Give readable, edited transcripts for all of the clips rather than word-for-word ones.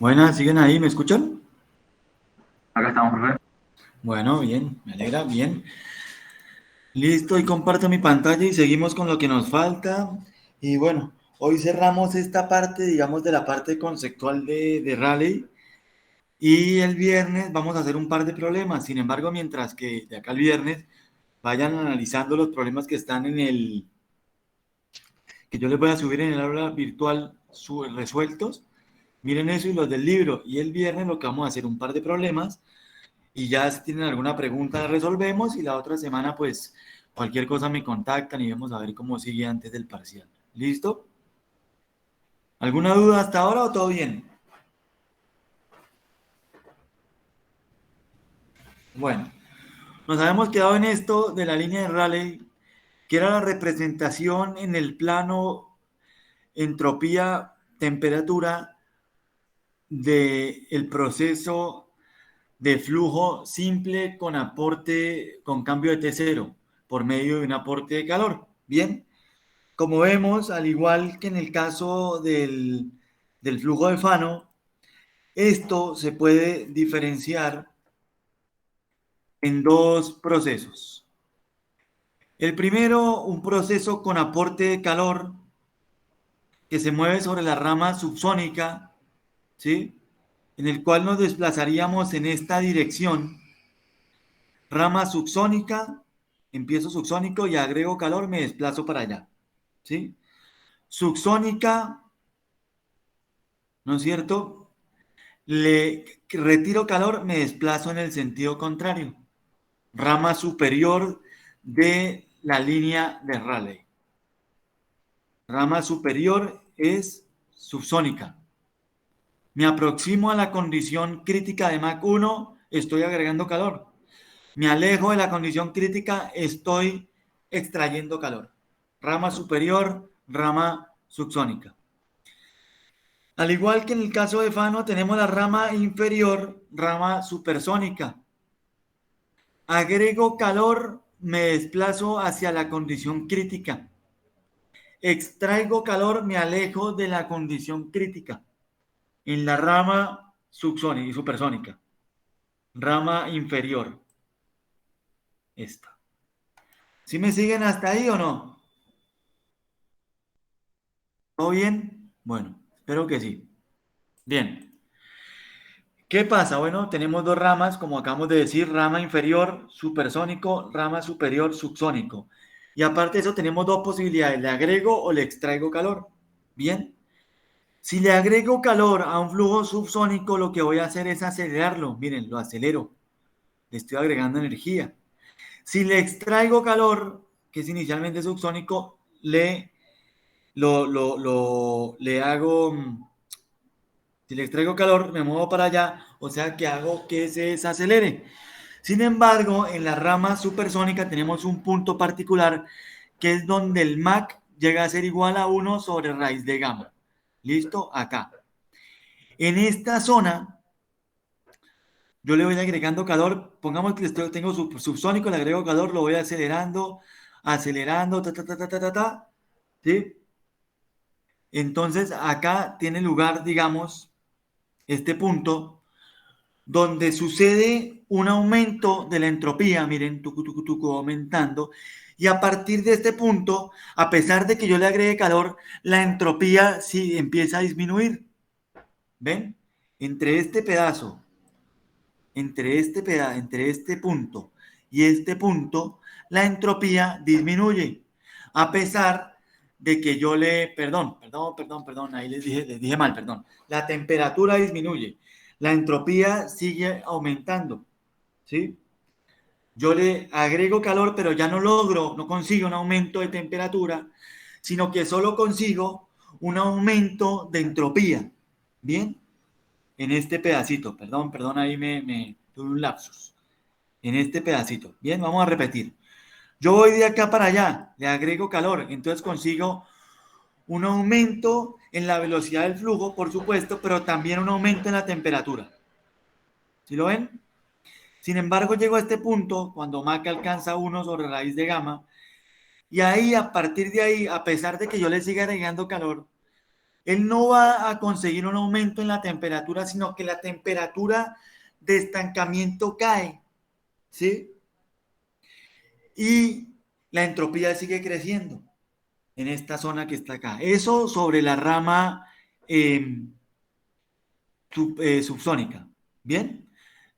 Buenas, ¿siguen ahí? ¿Me escuchan? Acá estamos, profe. Bueno, bien, me alegra, bien. Listo, y comparto mi pantalla y seguimos con lo que nos falta. Y bueno, hoy cerramos esta parte, digamos, de la parte conceptual de Raleigh. Y el viernes vamos a hacer un par de problemas. Sin embargo, mientras que de acá al viernes vayan analizando los problemas que están que yo les voy a subir en el aula virtual resueltos, miren eso y los del libro. Y el viernes lo que vamos a hacer un par de problemas. Y ya si tienen alguna pregunta resolvemos y la otra semana pues cualquier cosa me contactan y vamos a ver cómo sigue antes del parcial. ¿Listo? ¿Alguna duda hasta ahora o todo bien? Bueno, nos habíamos quedado en esto de la línea de Rayleigh, que era la representación en el plano entropía, temperatura del proceso de flujo simple con aporte, con cambio de T0 por medio de un aporte de calor. Bien. Como vemos, al igual que en el caso del flujo de Fano, esto se puede diferenciar en dos procesos. El primero, un proceso con aporte de calor que se mueve sobre la rama subsónica, ¿sí? En el cual nos desplazaríamos en esta dirección. Rama subsónica, empiezo subsónico y agrego calor, me desplazo para allá, ¿sí? Subsónica, ¿no es cierto? Le retiro calor, me desplazo en el sentido contrario. Rama superior de la línea de Rayleigh. Rama superior es subsónica. Me aproximo a la condición crítica de Mach 1, estoy agregando calor. Me alejo de la condición crítica, estoy extrayendo calor. Rama superior, rama subsónica. Al igual que en el caso de Fano, tenemos la rama inferior, rama supersónica. Agrego calor, me desplazo hacia la condición crítica. Extraigo calor, me alejo de la condición crítica. En la rama subsónica y supersónica. Rama inferior. Esta. ¿Sí me siguen hasta ahí o no? ¿Todo bien? Bueno, espero que sí. Bien. ¿Qué pasa? Bueno, tenemos dos ramas, como acabamos de decir, rama inferior supersónico, rama superior subsónico. Y aparte de eso, tenemos dos posibilidades, le agrego o le extraigo calor. Bien, si le agrego calor a un flujo subsónico, lo que voy a hacer es acelerarlo. Miren, lo acelero, le estoy agregando energía. Si le extraigo calor, que es inicialmente subsónico, le hago, si le extraigo calor, me muevo para allá, o sea que hago que se desacelere. Sin embargo, en la rama supersónica tenemos un punto particular que es donde el Mach llega a ser igual a 1 sobre raíz de gamma. ¿Listo? Acá. En esta zona, yo le voy agregando calor. Pongamos que tengo subsónico, le agrego calor, lo voy acelerando, acelerando, ta, ta, ta, ta, ta, ta, ta, ¿sí? Entonces, acá tiene lugar, digamos, este punto donde sucede un aumento de la entropía, miren, tucu, tucu, tucu, aumentando, y a partir de este punto, a pesar de que yo le agregue calor, la entropía sí empieza a disminuir. ¿Ven? Entre este pedazo, entre este punto y este punto, la entropía disminuye, a pesar de que yo perdón, ahí les dije mal, perdón. La temperatura disminuye, la entropía sigue aumentando, ¿sí? Yo le agrego calor, pero ya no consigo un aumento de temperatura, sino que solo consigo un aumento de entropía, ¿bien? En este pedacito, perdón, ahí me tuve un lapsus. En este pedacito, bien, vamos a repetir. Yo voy de acá para allá, le agrego calor, entonces consigo un aumento en la velocidad del flujo, por supuesto, pero también un aumento en la temperatura. ¿Sí lo ven? Sin embargo, llego a este punto cuando Mach alcanza 1 sobre raíz de gamma, y ahí, a partir de ahí, a pesar de que yo le siga agregando calor, él no va a conseguir un aumento en la temperatura, sino que la temperatura de estancamiento cae, ¿sí? Y la entropía sigue creciendo en esta zona que está acá. Eso sobre la rama eh, subsónica. ¿Bien?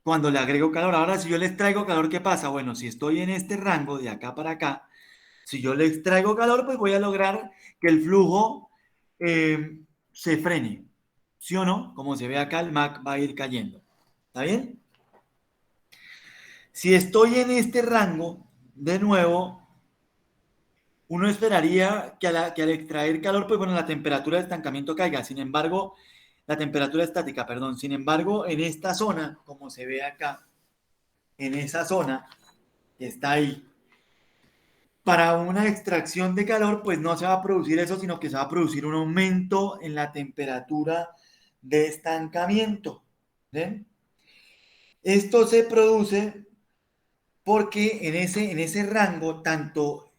Cuando le agrego calor. Ahora, si yo le extraigo calor, ¿qué pasa? Bueno, si estoy en este rango de acá para acá, si yo le extraigo calor, pues voy a lograr que el flujo se frene. ¿Sí o no? Como se ve acá, el MAC va a ir cayendo. ¿Está bien? Si estoy en este rango, de nuevo, uno esperaría que al extraer calor, pues bueno, la temperatura de estancamiento caiga. Sin embargo, la temperatura estática, perdón. Sin embargo, en esta zona, como se ve acá, en esa zona que está ahí, para una extracción de calor, pues no se va a producir eso, sino que se va a producir un aumento en la temperatura de estancamiento. ¿Ven? Esto se produce porque en ese rango, tanto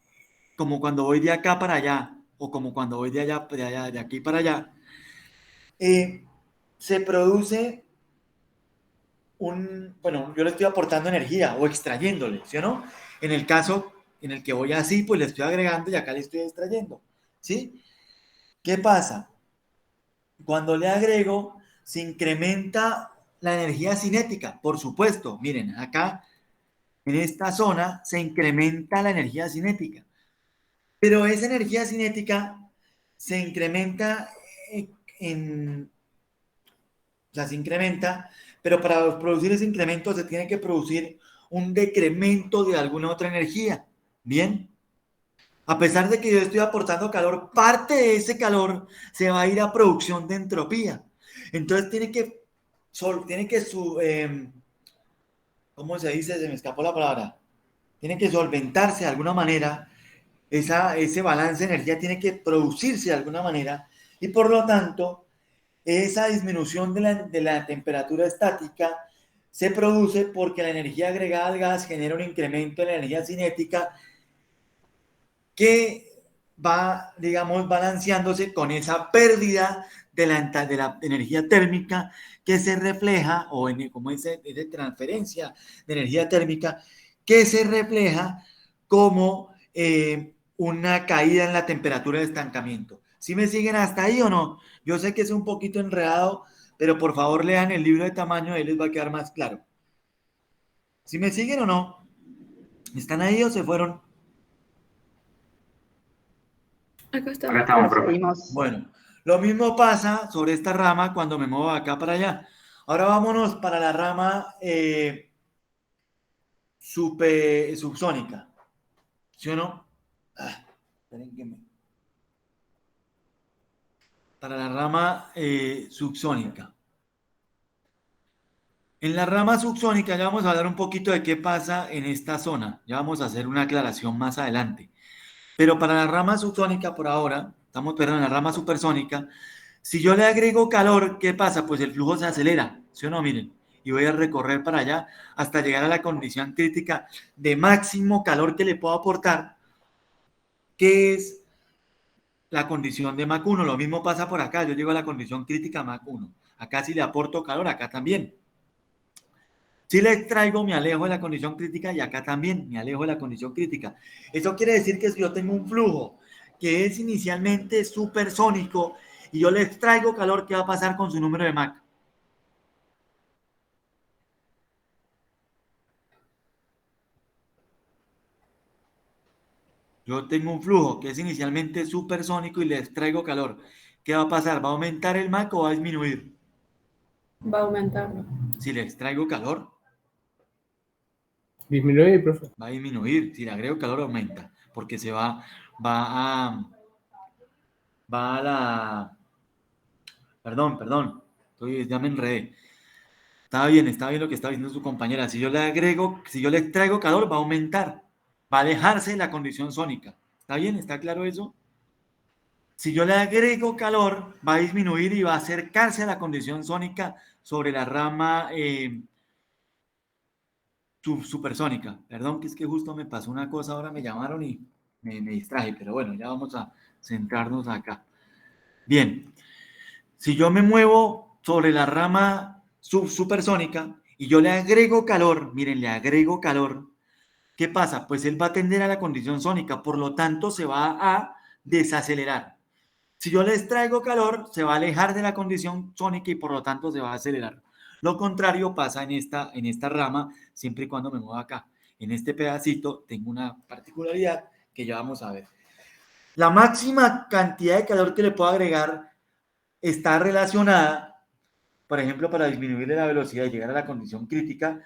como cuando voy de acá para allá, o como cuando voy de allá, de aquí para allá, eh, se produce bueno, yo le estoy aportando energía o extrayéndole, ¿sí o no? En el caso en el que voy así, pues le estoy agregando y acá le estoy extrayendo, ¿sí? ¿Qué pasa? Cuando le agrego, se incrementa la energía cinética, por supuesto. Miren, acá en esta zona se incrementa la energía cinética, pero esa energía cinética se incrementa en, o sea, se incrementa, pero para producir ese incremento se tiene que producir un decremento de alguna otra energía. Bien, a pesar de que yo estoy aportando calor, parte de ese calor se va a ir a producción de entropía. Entonces ¿cómo se dice? Se me escapó la palabra. Tiene que solventarse de alguna manera. Ese balance de energía tiene que producirse de alguna manera y por lo tanto esa disminución de la temperatura estática se produce porque la energía agregada al gas genera un incremento en la energía cinética que va, digamos, balanceándose con esa pérdida de la energía térmica que se refleja, o como es de transferencia de energía térmica, que se refleja como una caída en la temperatura de estancamiento. ¿Sí me siguen hasta ahí o no? Yo sé que es un poquito enredado, pero por favor lean el libro de tamaño, ahí les va a quedar más claro. ¿Sí me siguen o no? ¿Están ahí o se fueron? Acá Acá estamos, estamos, profe. profe. Seguimos. Bueno, lo mismo pasa sobre esta rama cuando me muevo de acá para allá. Ahora vámonos para la rama subsónica. ¿Sí o no? Esperen que Para la rama subsónica. En la rama subsónica ya vamos a hablar un poquito de qué pasa en esta zona. Ya vamos a hacer una aclaración más adelante. Pero para la rama subsónica por ahora, perdón, en la rama supersónica, si yo le agrego calor, ¿qué pasa? Pues el flujo se acelera, ¿sí o no? Miren, y voy a recorrer para allá hasta llegar a la condición crítica de máximo calor que le puedo aportar, que es la condición de Mach 1. Lo mismo pasa por acá, yo llego a la condición crítica Mach 1. Acá si le aporto calor, acá también. Si le extraigo, me alejo de la condición crítica y acá también me alejo de la condición crítica. Eso quiere decir que si yo tengo un flujo que es inicialmente supersónico y yo le extraigo calor, ¿qué va a pasar con su número de Mach? Yo tengo un flujo que es inicialmente supersónico y le extraigo calor. ¿Qué va a pasar? ¿Va a aumentar el Mach o va a disminuir? Va a aumentarlo. Si le extraigo calor, Disminuye, profe. va a disminuir. Si le agrego calor, aumenta. Porque va a, va a la, perdón, ya me enredé. Estaba bien lo que estaba diciendo su compañera. Si yo le extraigo calor, va a aumentar. Va a alejarse de la condición sónica. ¿Está bien? ¿Está claro eso? Si yo le agrego calor, va a disminuir y va a acercarse a la condición sónica sobre la rama supersónica. Perdón, que es que justo me pasó una cosa, ahora me llamaron y me distraje, pero bueno, ya vamos a centrarnos acá. Bien, Si yo me muevo sobre la rama supersónica y yo le agrego calor, miren, le agrego calor, ¿qué pasa? Pues él va a tender a la condición sónica, por lo tanto se va a desacelerar. Si yo le extraigo calor, se va a alejar de la condición sónica y por lo tanto se va a acelerar. Lo contrario pasa en esta rama, siempre y cuando me mueva acá. En este pedacito tengo una particularidad que ya vamos a ver. La máxima cantidad de calor que le puedo agregar está relacionada, por ejemplo, para disminuir la velocidad y llegar a la condición crítica,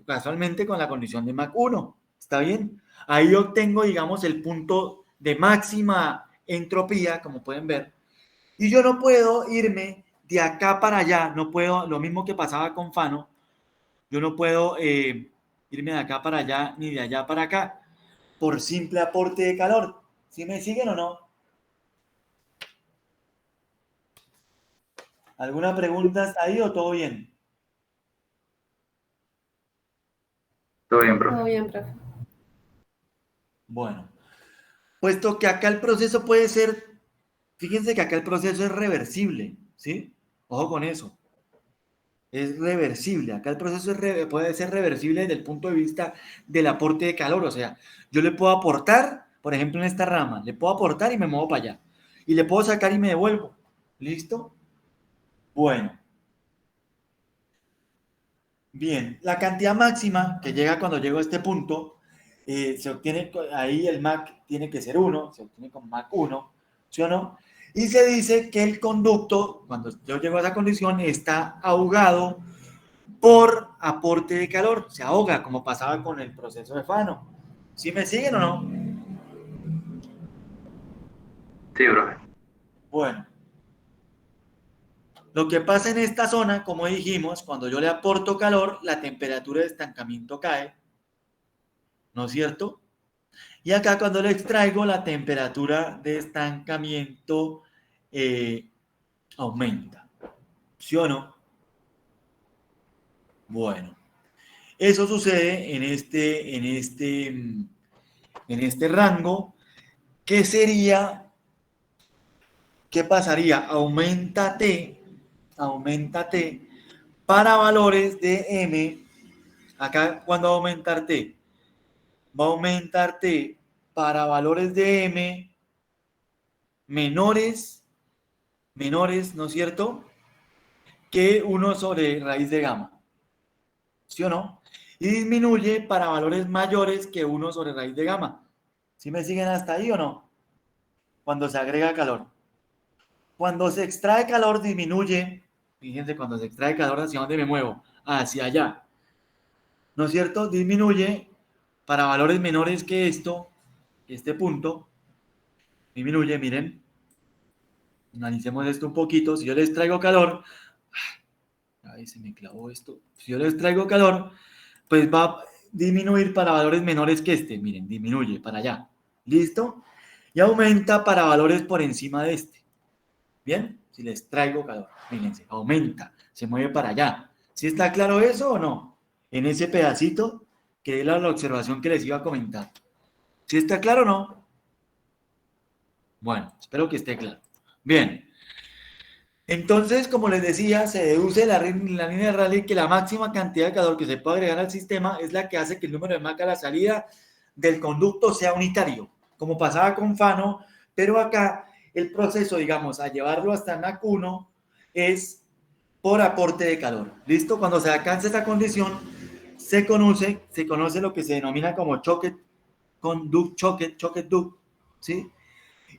casualmente con la condición de Mach 1. ¿Está bien? Ahí obtengo, digamos, el punto de máxima entropía, como pueden ver, y yo no puedo irme de acá para allá, no puedo, lo mismo que pasaba con Fano, yo no puedo irme de acá para allá ni de allá para acá, por simple aporte de calor. ¿Sí me siguen o no? ¿Alguna pregunta hasta ahí o todo bien? Todo bien, Todo profe. bien, profe. Bueno, puesto que acá el proceso puede ser, fíjense que acá el proceso es reversible, ¿sí? Ojo con eso. Es reversible. Acá el proceso puede ser reversible desde el punto de vista del aporte de calor. O sea, yo le puedo aportar, por ejemplo, en esta rama, le puedo aportar y me muevo para allá. Y le puedo sacar y me devuelvo. ¿Listo? Bueno. Bien. La cantidad máxima que llega cuando llego a este punto, se obtiene, ahí el Mach tiene que ser 1, se obtiene con Mach 1, ¿sí o no? Y se dice que el conducto, cuando yo llego a esa condición, está ahogado por aporte de calor, se ahoga, como pasaba con el proceso de Fano. ¿Sí me siguen o no? Sí, profe. Bueno, lo que pasa en esta zona, como dijimos, cuando yo le aporto calor, la temperatura de estancamiento cae, ¿no es cierto? Y acá cuando le extraigo, la temperatura de estancamiento eh, aumenta. ¿Sí o no? Bueno, eso sucede en este rango, que sería, ¿qué pasaría? Aumenta T para valores de M. Acá, ¿cuándo va a aumentar T? Va a aumentar T para valores de M menores, ¿no es cierto? Que 1 sobre raíz de gamma. ¿Sí o no? Y disminuye para valores mayores que 1 sobre raíz de gamma. ¿Sí me siguen hasta ahí o no? Cuando se agrega calor. Cuando se extrae calor disminuye, fíjense, cuando se extrae calor, ¿hacia dónde me muevo? Hacia allá. ¿No es cierto? Disminuye para valores menores que esto, este punto, disminuye, miren, analicemos esto un poquito, si yo les traigo calor, ay, se me clavó esto, si yo les traigo calor, pues va a disminuir para valores menores que este, miren, disminuye para allá, ¿listo? Y aumenta para valores por encima de este, ¿bien? Si les traigo calor, fíjense, aumenta, se mueve para allá. ¿Sí está claro eso o no? En ese pedacito, que es la observación que les iba a comentar. ¿Sí está claro o no? Bueno, espero que esté claro. Bien. Entonces, como les decía, se deduce la línea de Rayleigh que la máxima cantidad de calor que se puede agregar al sistema es la que hace que el número de Mach a la salida del conducto sea unitario, como pasaba con Fano, pero acá el proceso, digamos, a llevarlo hasta Mach 1 es por aporte de calor. ¿Listo? Cuando se alcanza esa condición, se conoce lo que se denomina como choque duct, ¿sí?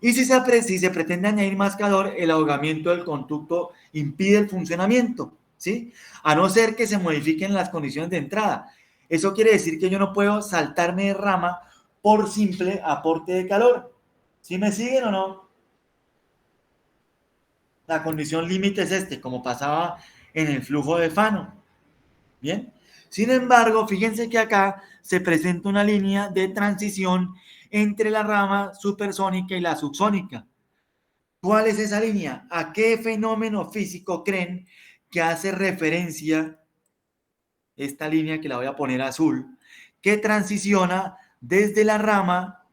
Y si se pretende añadir más calor, el ahogamiento del conducto impide el funcionamiento, ¿sí? A no ser que se modifiquen las condiciones de entrada. Eso quiere decir que yo no puedo saltarme de rama por simple aporte de calor. ¿Sí me siguen o no? La condición límite es como pasaba en el flujo de Fano. Bien. Sin embargo, fíjense que acá se presenta una línea de transición entre la rama supersónica y la subsónica. ¿Cuál es esa línea? ¿A qué fenómeno físico creen que hace referencia esta línea que la voy a poner azul, que transiciona desde la rama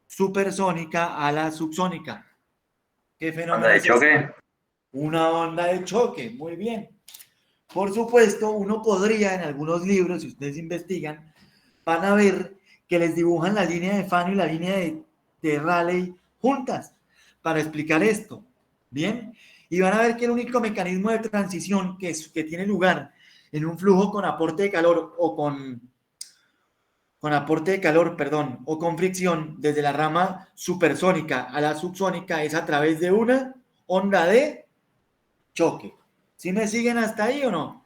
supersónica a la subsónica? ¿Qué ¿Onda fenómeno de es ese? choque? Una onda de choque, muy bien. Por supuesto, uno podría en algunos libros, si ustedes investigan, van a ver que les dibujan la línea de Fano y la línea de Rayleigh juntas para explicar esto. ¿Bien? Y van a ver que el único mecanismo de transición que tiene lugar en un flujo con aporte de calor o con aporte de calor, perdón, o con fricción desde la rama supersónica a la subsónica es a través de una onda de choque. ¿Sí me siguen hasta ahí o no?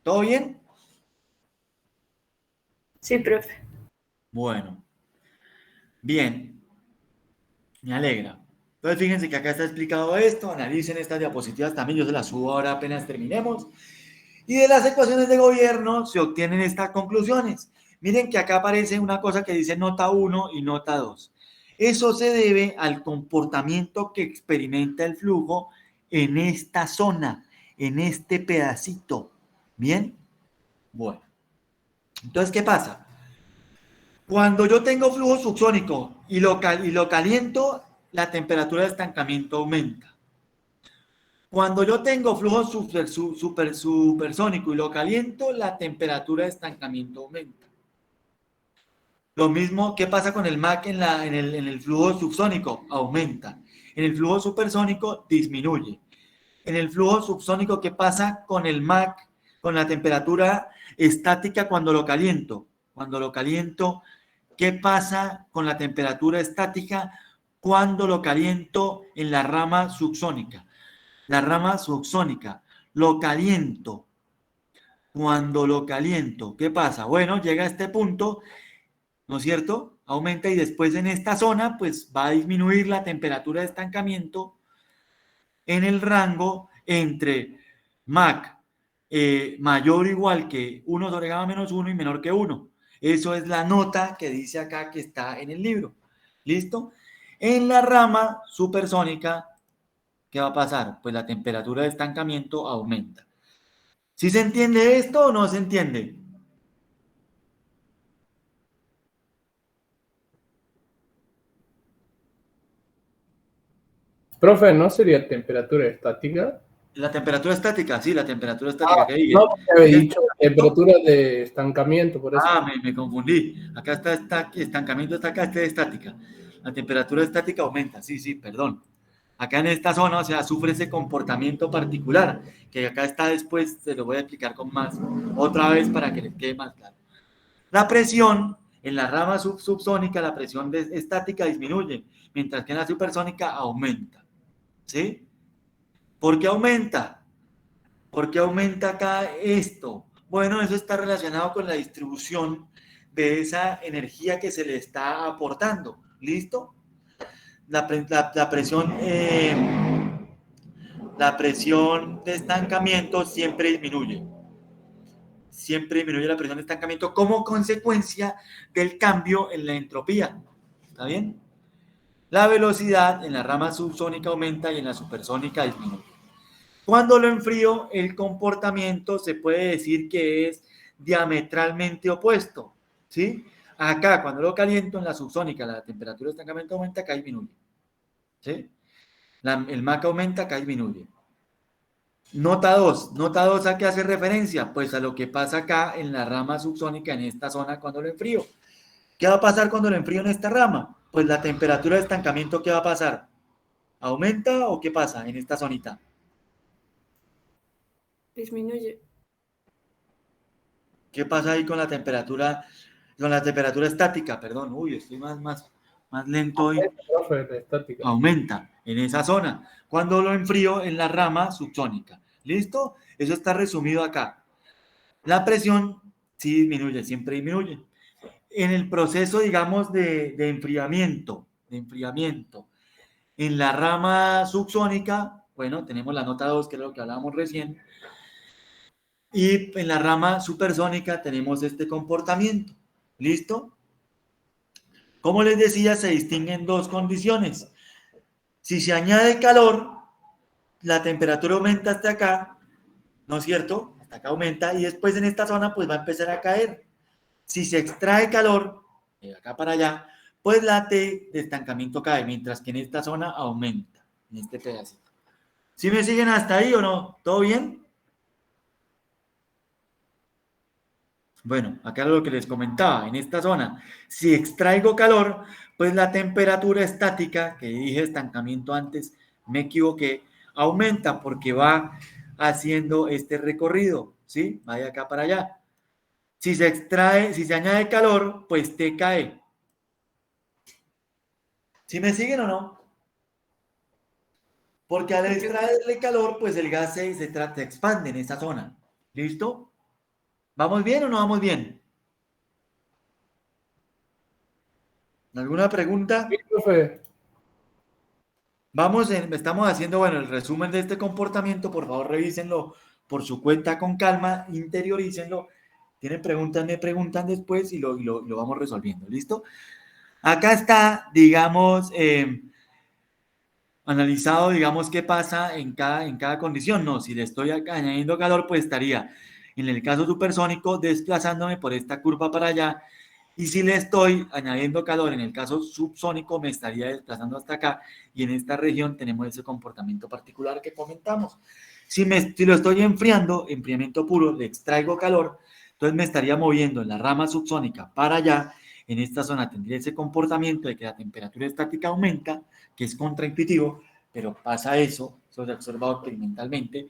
¿Todo bien? Sí, profe. Bueno, bien, me alegra. Entonces fíjense que acá está explicado esto, analicen estas diapositivas también, yo se las subo ahora apenas terminemos. Y de las ecuaciones de gobierno se obtienen estas conclusiones. Miren que acá aparece una cosa que dice nota 1 y nota 2. Eso se debe al comportamiento que experimenta el flujo en esta zona, en este pedacito. ¿Bien? Bueno. Entonces, ¿qué pasa? Cuando yo tengo flujo subsónico y lo caliento, la temperatura de estancamiento aumenta. Cuando yo tengo flujo supersónico y lo caliento, la temperatura de estancamiento aumenta. Lo mismo, ¿qué pasa con el MAC en el flujo subsónico? Aumenta. En el flujo supersónico disminuye. En el flujo subsónico, ¿qué pasa con el MAC, con la temperatura estática cuando lo caliento? Cuando lo caliento, ¿qué pasa con la temperatura estática cuando lo caliento en la rama subsónica? La rama subsónica, lo caliento. Cuando lo caliento, ¿qué pasa? Bueno, llega a este punto, ¿no es cierto? Aumenta y después en esta zona, pues va a disminuir la temperatura de estancamiento en el rango entre MAC mayor o igual que 1 sobre gamma menos 1 y menor que 1. Eso es la nota que dice acá que está en el libro. ¿Listo? En la rama supersónica, ¿qué va a pasar? Pues la temperatura de estancamiento aumenta. ¿Sí se entiende esto o no se entiende? Profe, ¿no sería temperatura estática? La temperatura estática, sí, la temperatura estática que No, dije. me había dicho temperatura de estancamiento, por eso. Me confundí. Acá está estancamiento, está acá, este de estática. La temperatura estática aumenta, sí, sí, perdón. Acá en esta zona, o sea, sufre ese comportamiento particular, que acá está después, se lo voy a explicar con más, otra vez para que les quede más claro. La presión en la rama subsónica, la presión estática disminuye, mientras que en la supersónica aumenta. ¿Sí? ¿Por qué aumenta? ¿Por qué aumenta acá esto? Bueno, eso está relacionado con la distribución de esa energía que se le está aportando. ¿Listo? La presión de estancamiento siempre disminuye. Siempre disminuye la presión de estancamiento como consecuencia del cambio en la entropía. ¿Está bien? La velocidad en la rama subsónica aumenta y en la supersónica disminuye. Cuando lo enfrío, el comportamiento se puede decir que es diametralmente opuesto. ¿Sí? Acá, cuando lo caliento en la subsónica, la temperatura de estancamiento aumenta, acá disminuye. ¿Sí? El MAC aumenta, acá disminuye. Nota 2, ¿a qué hace referencia? Pues a lo que pasa acá en la rama subsónica, en esta zona, cuando lo enfrío. ¿Qué va a pasar cuando lo enfrío en esta rama? Pues la temperatura de estancamiento, ¿qué va a pasar? ¿Aumenta o qué pasa en esta zonita? Disminuye. ¿Qué pasa ahí con la temperatura estática? Perdón, uy, estoy más lento hoy. Profe, la estática. Aumenta en esa zona. Cuando lo enfrío en la rama subsónica. ¿Listo? Eso está resumido acá. La presión sí disminuye, siempre disminuye. En el proceso, digamos, de enfriamiento, en la rama subsónica, bueno, tenemos la nota 2, que es lo que hablábamos recién, y en la rama supersónica tenemos este comportamiento. ¿Listo? Como les decía, se distinguen dos condiciones. Si se añade calor, la temperatura aumenta hasta acá, ¿no es cierto? Hasta acá aumenta y después en esta zona pues va a empezar a caer. Si se extrae calor, de acá para allá, pues la T de estancamiento cae, mientras que en esta zona aumenta, en este pedacito. ¿Sí me siguen hasta ahí o no? ¿Todo bien? Bueno, acá lo que les comentaba, en esta zona, si extraigo calor, pues la temperatura estática, que dije estancamiento antes, me equivoqué, aumenta porque va haciendo este recorrido, ¿sí? Va de acá para allá. Si se extrae, si se añade calor, pues T cae. ¿Sí me siguen o no? Porque al extraerle calor, pues el gas se expande en esta zona. ¿Listo? ¿Vamos bien o no vamos bien? ¿Alguna pregunta? Sí, profe. Estamos haciendo, bueno, el resumen de este comportamiento. Por favor, revísenlo por su cuenta con calma, interiorícenlo. Tienen preguntas, me preguntan después y lo vamos resolviendo. ¿Listo? Acá está, digamos, analizado, digamos, qué pasa en cada condición. No, si le estoy añadiendo calor, pues estaría, en el caso supersónico, desplazándome por esta curva para allá. Y si le estoy añadiendo calor, en el caso subsónico, me estaría desplazando hasta acá. Y en esta región tenemos ese comportamiento particular que comentamos. Si lo estoy enfriando, enfriamiento puro, le extraigo calor, entonces me estaría moviendo en la rama subsónica para allá. En esta zona tendría ese comportamiento de que la temperatura estática aumenta, que es contraintuitivo, pero pasa eso se ha observado experimentalmente.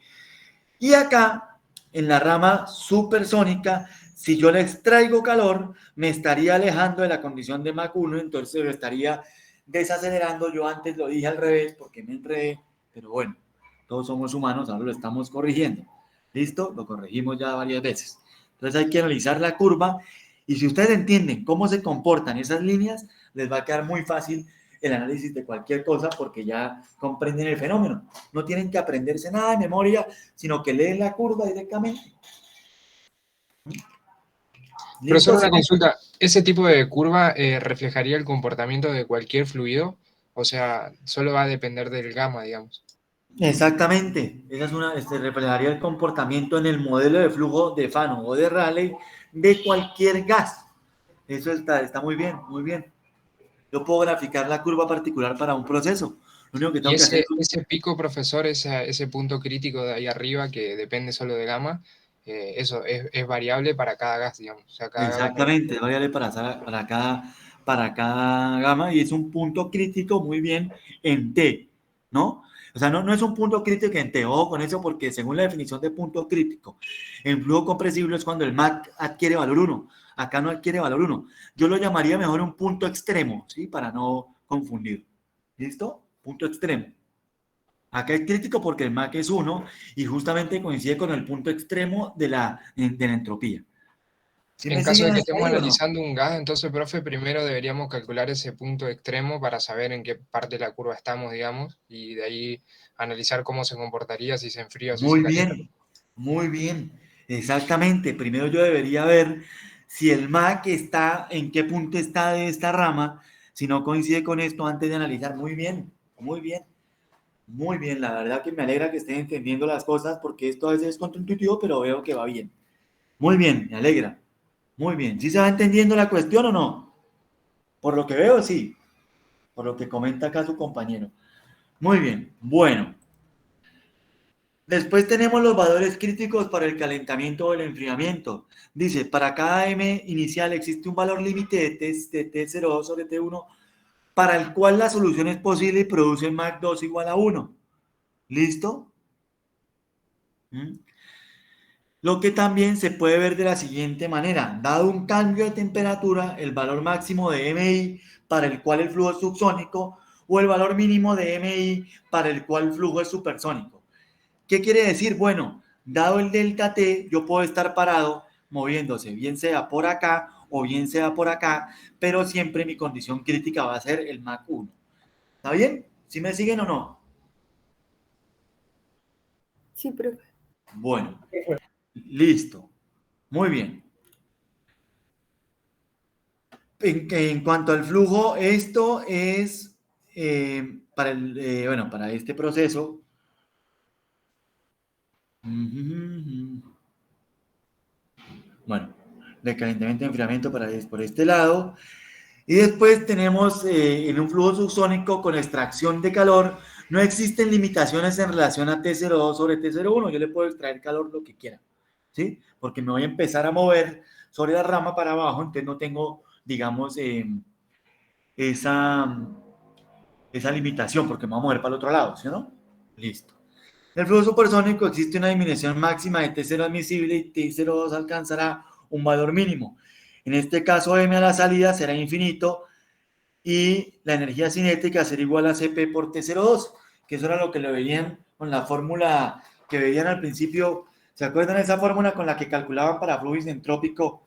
Y acá, en la rama supersónica, si yo le extraigo calor, me estaría alejando de la condición de Mach 1, entonces lo estaría desacelerando. Yo antes lo dije al revés porque me enredé, pero bueno, todos somos humanos, ahora lo estamos corrigiendo. ¿Listo? Lo corregimos ya varias veces. Entonces hay que analizar la curva y si ustedes entienden cómo se comportan esas líneas, les va a quedar muy fácil el análisis de cualquier cosa porque ya comprenden el fenómeno. No tienen que aprenderse nada de memoria, sino que leen la curva directamente. Profesor, ¿Listo? una consulta. ¿Ese tipo de curva reflejaría el comportamiento de cualquier fluido? O sea, solo va a depender del gamma, digamos. Exactamente. Esa es reflejaría el comportamiento en el modelo de flujo de Fano o de Rayleigh de cualquier gas. Eso está muy bien, muy bien. Yo puedo graficar la curva particular para un proceso. Lo único que Y tengo que hacer ese pico, profesor, ese punto crítico de ahí arriba que depende solo de gamma, eso es variable para cada gas, digamos. O sea, cada gamma. exactamente, es variable para cada gama y es un punto crítico muy bien en T, ¿no? O sea, no es un punto crítico en T, ojo con eso porque según la definición de punto crítico, en flujo compresible es cuando el Mach adquiere valor 1, acá no adquiere valor 1. Yo lo llamaría mejor un punto extremo, ¿sí? Para no confundir. ¿Listo? Punto extremo. Acá es crítico porque el Mach es 1 y justamente coincide con el punto extremo de la entropía. ¿Sí En me caso siguen de que hasta estemos ahí o no? analizando un gas, entonces, profe, primero deberíamos calcular ese punto extremo para saber en qué parte de la curva estamos, digamos, y de ahí analizar cómo se comportaría si se enfría o si se calienta. Muy bien, exactamente. Primero yo debería ver si el Mach está, en qué punto está de esta rama, si no coincide con esto antes de analizar. Muy bien, muy bien, muy bien. La verdad que me alegra que estén entendiendo las cosas porque esto a veces es contraintuitivo, pero veo que va bien. Muy bien, me alegra. Muy bien. ¿Sí se va entendiendo la cuestión o no? Por lo que veo, sí. Por lo que comenta acá su compañero. Muy bien. Bueno. Después tenemos los valores críticos para el calentamiento o el enfriamiento. Dice, para cada M inicial existe un valor límite de T02 sobre T1 para el cual la solución es posible y produce Mach 2 igual a 1. ¿Listo? ¿Mm? Lo que también se puede ver de la siguiente manera. Dado un cambio de temperatura, el valor máximo de MI para el cual el flujo es subsónico o el valor mínimo de MI para el cual el flujo es supersónico. ¿Qué quiere decir? Bueno, dado el delta T, yo puedo estar parado moviéndose, bien sea por acá o bien sea por acá, pero siempre mi condición crítica va a ser el Mach 1. ¿Está bien? ¿Sí me siguen o no? Sí, profe. Bueno, listo. Muy bien. En cuanto al flujo, esto es para este proceso. Bueno, de calentamiento y enfriamiento por este lado. Y después tenemos en un flujo subsónico con extracción de calor, no existen limitaciones en relación a T02 sobre T01. Yo le puedo extraer calor lo que quiera, ¿sí? Porque me voy a empezar a mover sobre la rama para abajo, entonces no tengo, digamos, esa limitación, porque me voy a mover para el otro lado, ¿sí o no? Listo. En el flujo supersónico existe una disminución máxima de T0 admisible y T02 alcanzará un valor mínimo. En este caso, M a la salida será infinito y la energía cinética será igual a Cp por T02, que eso era lo que le veían con la fórmula que veían al principio. ¿Se acuerdan de esa fórmula con la que calculaban para flujo entrópico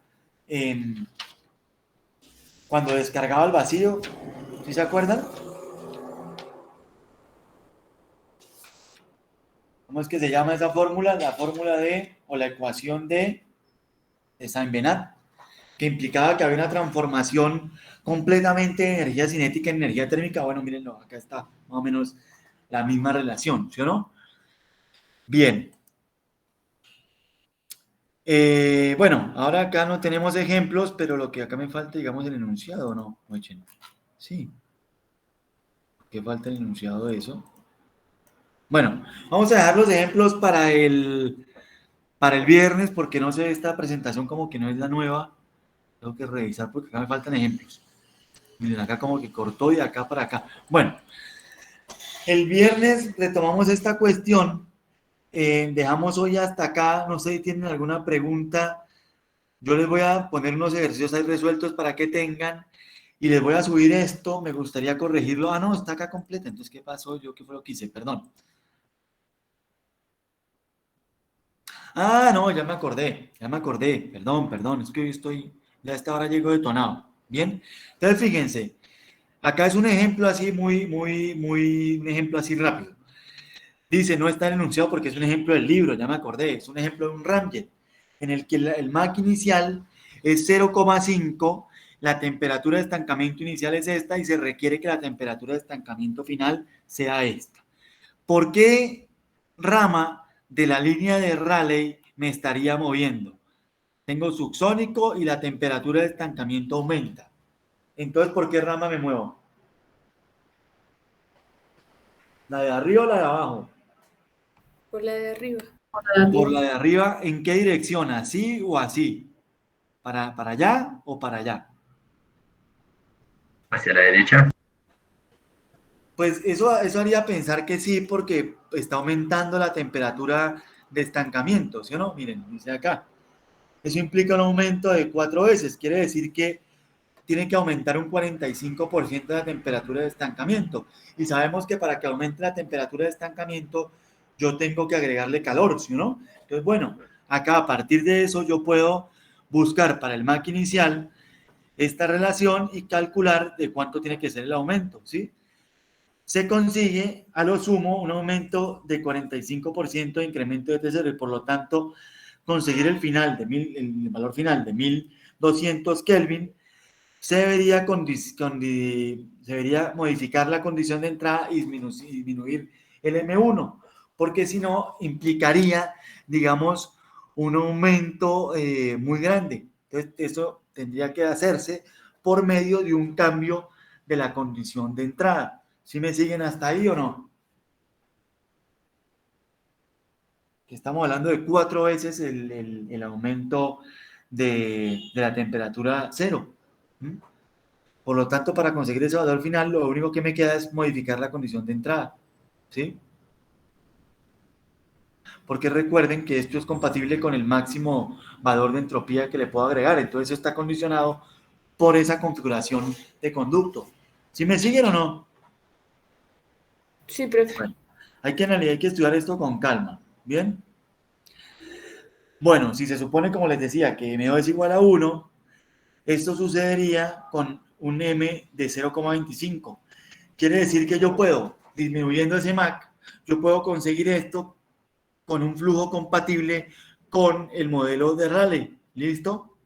cuando descargaba el vacío? ¿Sí se acuerdan? ¿Cómo es que se llama esa fórmula? La fórmula o la ecuación de Saint-Benat, que implicaba que había una transformación completamente de energía cinética en energía térmica. Bueno, mírenlo, acá está más o menos la misma relación, ¿sí o no? Bien. Bueno, ahora acá no tenemos ejemplos, pero lo que acá me falta, digamos, el enunciado, ¿no? Sí. ¿Qué falta el enunciado de eso? Bueno, vamos a dejar los ejemplos para el viernes, porque no sé, esta presentación como que no es la nueva. Tengo que revisar porque acá me faltan ejemplos. Miren, acá como que cortó y de acá para acá. Bueno, el viernes retomamos esta cuestión. Dejamos hoy hasta acá. No sé si tienen alguna pregunta. Yo les voy a poner unos ejercicios ahí resueltos para que tengan. Y les voy a subir esto. Me gustaría corregirlo. Ah, no, está acá completa. Entonces, ¿qué pasó? ¿Qué fue lo que hice? Perdón. Ah, no, ya me acordé. Perdón. Es que hoy ya a esta hora llego detonado. Bien. Entonces, fíjense. Acá es un ejemplo así un ejemplo así rápido. Dice, no está enunciado porque es un ejemplo del libro, ya me acordé, es un ejemplo de un ramjet, en el que el Mach inicial es 0,5, la temperatura de estancamiento inicial es esta y se requiere que la temperatura de estancamiento final sea esta. ¿Por qué rama de la línea de Rayleigh me estaría moviendo? Tengo subsónico y la temperatura de estancamiento aumenta. Entonces, ¿por qué rama me muevo? ¿La de arriba o la de abajo? Por la de arriba. Por la de arriba, ¿en qué dirección? ¿Así o así? ¿Para allá o para allá? Hacia la derecha. Pues eso haría pensar que sí, porque está aumentando la temperatura de estancamiento, ¿sí o no? Miren, dice acá. Eso implica un aumento de 4 veces. Quiere decir que tiene que aumentar un 45% de la temperatura de estancamiento. Y sabemos que para que aumente la temperatura de estancamiento, yo tengo que agregarle calor, ¿sí o no? Entonces, bueno, acá a partir de eso yo puedo buscar para el Mach inicial esta relación y calcular de cuánto tiene que ser el aumento, ¿sí? Se consigue a lo sumo un aumento de 45% de incremento de T0 y por lo tanto conseguir el valor final de 1200 Kelvin se debería modificar la condición de entrada y disminuir el M1, porque si no implicaría, digamos, un aumento muy grande. Entonces, eso tendría que hacerse por medio de un cambio de la condición de entrada. ¿Sí me siguen hasta ahí o no? Que estamos hablando de 4 veces el aumento de la temperatura cero. Por lo tanto, para conseguir ese valor final, lo único que me queda es modificar la condición de entrada, ¿sí? Porque recuerden que esto es compatible con el máximo valor de entropía que le puedo agregar, entonces está condicionado por esa configuración de conducto. ¿Sí me siguen o no? Sí, profe. Bueno, hay que estudiar esto con calma, ¿bien? Bueno, si se supone, como les decía, que M2 es igual a 1, esto sucedería con un M de 0,25. Quiere decir que yo puedo, disminuyendo ese Mach, yo puedo conseguir esto con un flujo compatible con el modelo de Rayleigh. ¿Listo?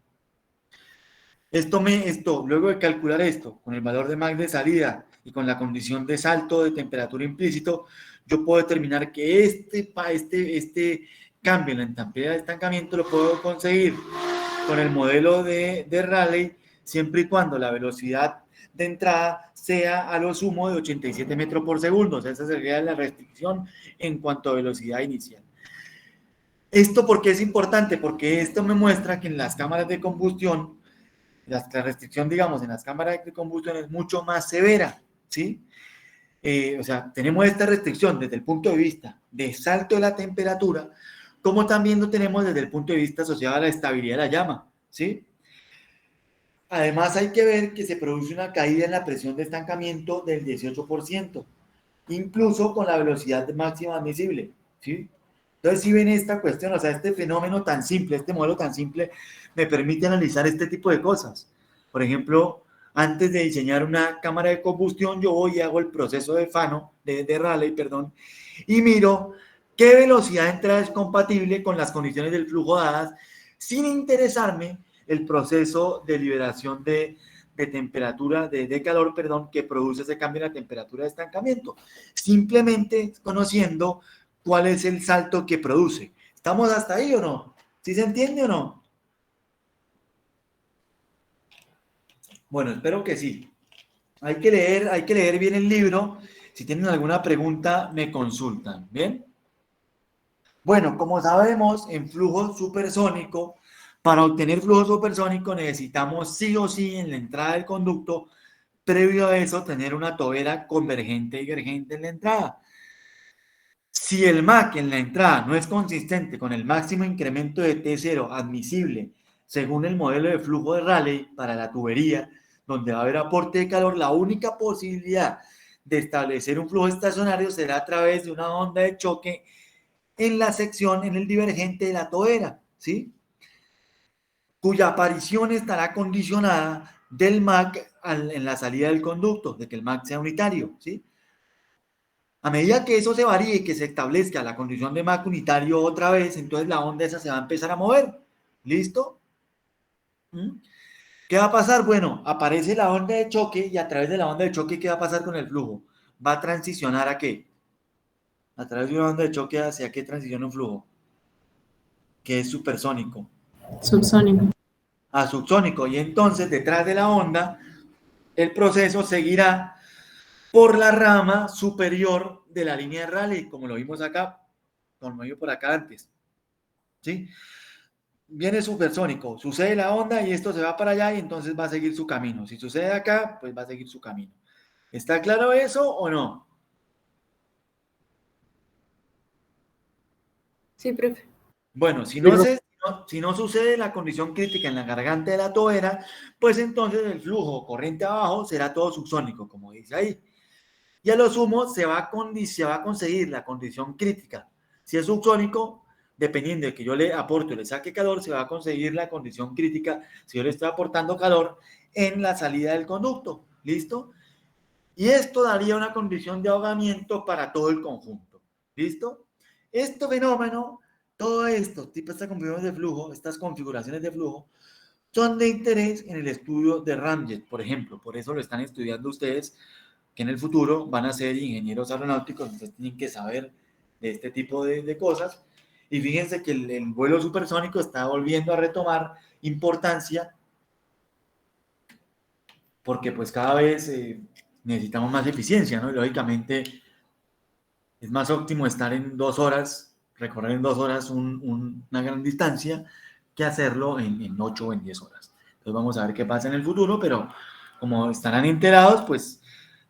Luego de calcular esto, con el valor de Mach de salida y con la condición de salto de temperatura implícito, yo puedo determinar que este cambio en la entropía de estancamiento lo puedo conseguir con el modelo de Rayleigh siempre y cuando la velocidad de entrada sea a lo sumo de 87 metros por segundo. O sea, esa sería la restricción en cuanto a velocidad inicial. ¿Esto por qué es importante? Porque esto me muestra que en las cámaras de combustión, la restricción, digamos, en las cámaras de combustión es mucho más severa, ¿sí? O sea, tenemos esta restricción desde el punto de vista de salto de la temperatura, como también lo tenemos desde el punto de vista asociado a la estabilidad de la llama, ¿sí? Además, hay que ver que se produce una caída en la presión de estancamiento del 18%, incluso con la velocidad máxima admisible, ¿sí? Entonces, si ven esta cuestión, o sea, este fenómeno tan simple, este modelo tan simple, me permite analizar este tipo de cosas. Por ejemplo, antes de diseñar una cámara de combustión, yo voy y hago el proceso de Fano, de Rayleigh, perdón, y miro qué velocidad de entrada es compatible con las condiciones del flujo dadas, sin interesarme el proceso de liberación de temperatura, de calor, perdón, que produce ese cambio en la temperatura de estancamiento. Simplemente conociendo cuál es el salto que produce. ¿Estamos hasta ahí o no? ¿Sí se entiende o no? Bueno, espero que sí. Hay que leer bien el libro. Si tienen alguna pregunta, me consultan. ¿Bien? Bueno, como sabemos, en flujo supersónico, para obtener flujo supersónico necesitamos sí o sí en la entrada del conducto, previo a eso, tener una tobera convergente y divergente en la entrada. Si el MAC en la entrada no es consistente con el máximo incremento de T0 admisible según el modelo de flujo de Rayleigh para la tubería, donde va a haber aporte de calor, la única posibilidad de establecer un flujo estacionario será a través de una onda de choque en la sección, en el divergente de la tobera, ¿sí? Cuya aparición estará condicionada del MAC en la salida del conducto, de que el MAC sea unitario, ¿sí? A medida que eso se varíe y que se establezca la condición de MAC unitario otra vez, entonces la onda esa se va a empezar a mover. ¿Listo? ¿Qué va a pasar? Bueno, aparece la onda de choque y a través de la onda de choque, ¿qué va a pasar con el flujo? ¿Va a transicionar a qué? A través de una onda de choque, ¿hacia qué transiciona un flujo? Que es supersónico. Subsónico. A subsónico. Y entonces, detrás de la onda, el proceso seguirá por la rama superior de la línea de Rayleigh, como lo vimos acá, como lo vimos por acá antes. ¿Sí? Viene supersónico, sucede la onda y esto se va para allá y entonces va a seguir su camino. Si sucede acá, pues va a seguir su camino. ¿Está claro eso o no? Sí, profe. Bueno, si no sucede la condición crítica en la garganta de la tobera, pues entonces el flujo corriente abajo será todo subsónico, como dice ahí. Y a lo sumo se va a conseguir la condición crítica. Si es subsónico, dependiendo de que yo le aporte o le saque calor, se va a conseguir la condición crítica si yo le estoy aportando calor en la salida del conducto. ¿Listo? Y esto daría una condición de ahogamiento para todo el conjunto. ¿Listo? Este fenómeno, todo esto, tipo estas configuraciones de flujo, son de interés en el estudio de Ramjet, por ejemplo. Por eso lo están estudiando ustedes, que en el futuro van a ser ingenieros aeronáuticos, entonces tienen que saber de este tipo de cosas. Y fíjense que el vuelo supersónico está volviendo a retomar importancia porque pues cada vez necesitamos más eficiencia, ¿no? Y lógicamente es más óptimo estar en 2 horas, recorrer en 2 horas una gran distancia, que hacerlo en 8 o en 10 horas. Entonces vamos a ver qué pasa en el futuro, pero como estarán enterados, pues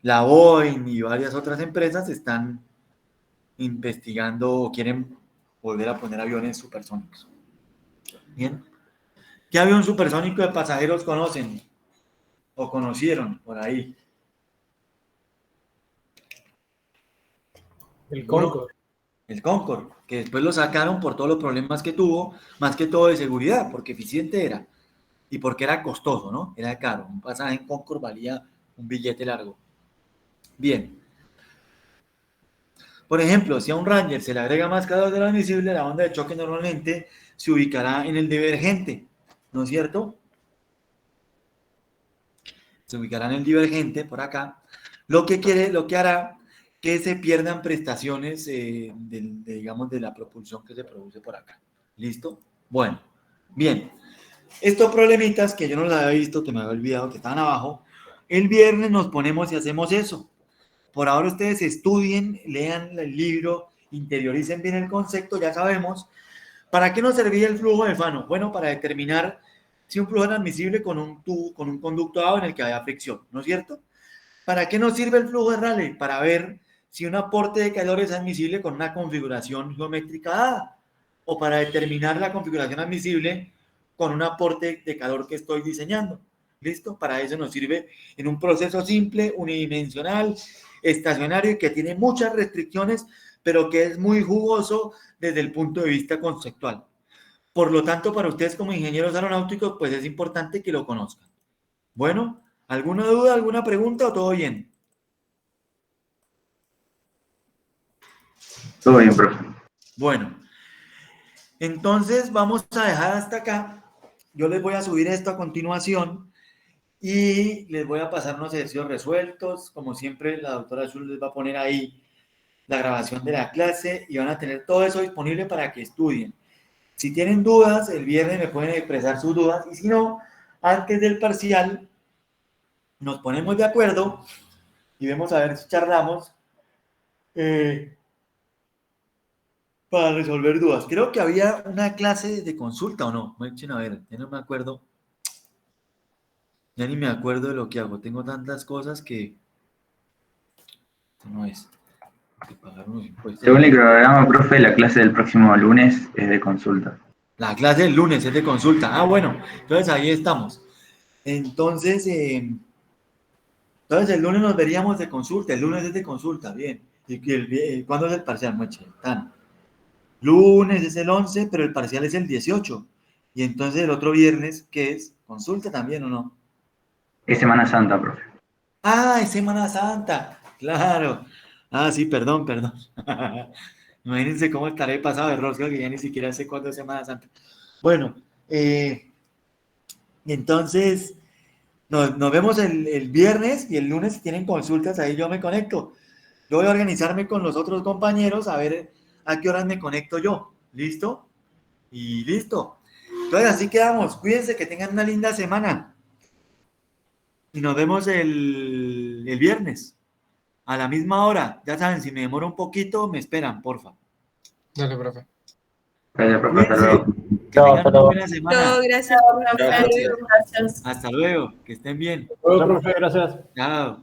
la Boeing y varias otras empresas están investigando o quieren volver a poner aviones supersónicos. Bien. ¿Qué avión supersónico de pasajeros conocen o conocieron por ahí? El Concorde. El Concorde, que después lo sacaron por todos los problemas que tuvo, más que todo de seguridad, porque eficiente era y porque era costoso, ¿no? Era caro. Un pasaje en Concorde valía un billete largo. Bien. Por ejemplo, si a un Ranger se le agrega más calor de lo admisible, la onda de choque normalmente se ubicará en el divergente, ¿no es cierto? Se ubicará en el divergente por acá, lo que hará que se pierdan prestaciones digamos, de la propulsión que se produce por acá. ¿Listo? Bueno, bien. Estos problemitas que yo no los había visto, que me había olvidado que estaban abajo, El viernes nos ponemos y hacemos eso. Por ahora ustedes estudien, lean el libro, interioricen bien el concepto, ya sabemos. ¿Para qué nos servía el flujo de Fano? Bueno, para determinar si un flujo era admisible con un conducto dado en el que haya fricción, ¿no es cierto? ¿Para qué nos sirve el flujo de Rayleigh? Para ver si un aporte de calor es admisible con una configuración geométrica dada, o para determinar la configuración admisible con un aporte de calor que estoy diseñando. ¿Listo? Para eso nos sirve en un proceso simple, unidimensional, estacionario y que tiene muchas restricciones, pero que es muy jugoso desde el punto de vista conceptual. Por lo tanto, para ustedes como ingenieros aeronáuticos, pues es importante que lo conozcan. Bueno, ¿alguna duda, alguna pregunta o todo bien? Todo bien, profe. Bueno, entonces vamos a dejar hasta acá. Yo les voy a subir esto a continuación y les voy a pasar unos ejercicios resueltos. Como siempre, la doctora Schultz les va a poner ahí la grabación de la clase y van a tener todo eso disponible para que estudien. Si tienen dudas, el viernes me pueden expresar sus dudas y si no, antes del parcial nos ponemos de acuerdo y vemos a ver si charlamos para resolver dudas. Creo que había una clase de consulta o no. A ver, ya no me acuerdo. Ya ni me acuerdo de lo que hago. Tengo tantas cosas que... Esto no es. Que pagar unos impuestos. Según el cronograma, profe, la clase del próximo lunes es de consulta. La clase del lunes es de consulta. Ah, bueno. Entonces ahí estamos. Entonces el lunes nos veríamos de consulta. El lunes es de consulta. Bien. ¿Y cuándo es el parcial? Muy chévere. Lunes es el 11, pero el parcial es el 18. Y entonces el otro viernes, ¿qué es? ¿Consulta también o no? Es Semana Santa, profe. Ah, es Semana Santa. Claro. Ah, sí, perdón. Imagínense cómo estaré pasado de rosca que ya ni siquiera sé cuándo es Semana Santa. Bueno, entonces nos vemos el viernes y el lunes si tienen consultas, ahí yo me conecto. Yo voy a organizarme con los otros compañeros a ver a qué horas me conecto yo. ¿Listo? Y listo. Entonces así quedamos. Cuídense, que tengan una linda semana. Y nos vemos el viernes a la misma hora. Ya saben, si me demoro un poquito, me esperan, porfa. Dale, profe. Gracias, profe. Hasta luego. Que tengan una buena semana. No, gracias por la Hasta luego. Que estén bien. Bueno, profe, gracias. Chao.